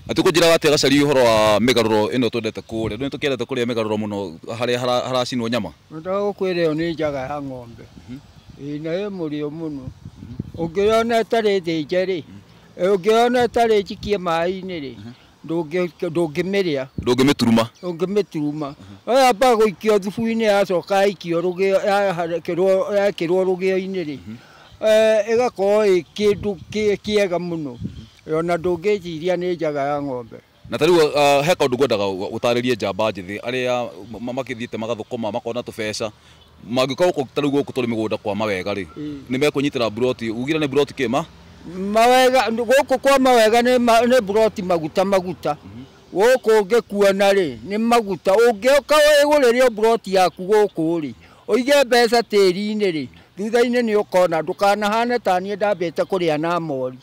Atukujira gati gacari uhoro wa migaruro ino twendete kuria ndu tukirete kuria migaruro muno haria haracinwo nyama nda gukwire ni njaga ya ng'ombe ina ye murio muno ungiona tari thijeri ungiona tari chikie mai-ini ri ndungimiria ndungimituruma aya ba guikio thubu-ini yacoka ikio rugio yakirwo rugio-ini ri igakorwo kindu kiega muno ona ndungiciria ni njaga ya ng'ombe na tariu he kaundu ngwendaga utaririe njamba njithi aria makithiite magathukuma makona tubeca mangikorwo tariu guku turi migunda kwa mawega ri ni mekunyitira broti ugira ni broti kima mawega guku kwa mawega ni broti maguta guku ngikuona ri ni maguta ungioka wiguririo broti yaku guku ri uige mbeca tiri-ini ri thutha-ini ni ukona ndukanahane ta nie ndambite kuria na mori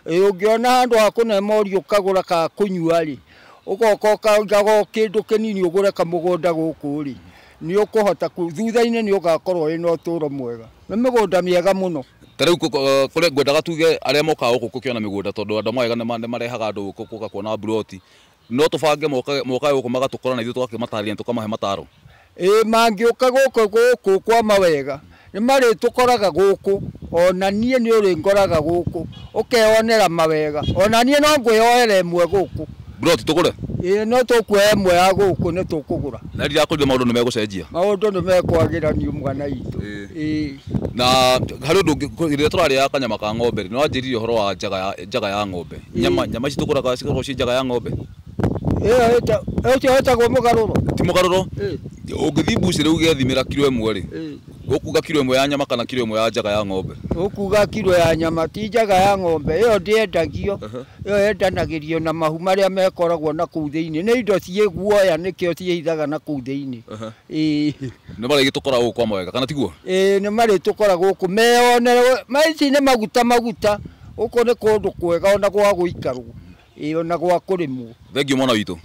ungiona handu ha kuna mori ukagura ka kunyua ri ugoka ukaga kindu kinini ugure kamugunda guku ri ni ukuhota thutha-ini ni ugakorwo wina uturo mwega ni migunda miega muno tariu kuri ngwendaga tuge aria moka guku kukiona migunda tondu andu mawega ni marehaga andu guku kuka kuona broti no tubange moka guku magatukora na ithu tukakimatarĩria tukamahe mataro mangiuka guku kwa mawega ni mari tukoraga guku ona nie ni uri ngoraga guku ukeonera mawega ona nie no ngwiyoera imwe guku broti tukure no tukuoya imwe ya guku ni tukugura na rira kurire maundu ni megucenjia maundu ni mekwagirania mwana itu na hari undu rira turaria kanyama ka ng'ombe no anjiririe uhoro wa njaga ya ng'ombe nyama ici tukuraga cikorwo ci njaga ya ng'ombe etagwo mugaruro ti mugaruro ungithi mbucire ugethimira kilo imwe ri ukuga kilo imwe ya nyama kana kilo imwe ya njaga ya ng'ombe ukuga kilo ya nyama ti njaga ya ng'ombe iyo ndiendagio iyo yendanagirio na mahu maria mekoragwo na kuu thiini ni indo cie guoya nikio ciithaga na kuu thiini ni mari gitukora guku kwa mawega kana tiguo ni mari tukora guku meonere maici ni maguta uko ni kundu kwega ona gwa guikarwo ona gwa kurimwo thengio mwana witu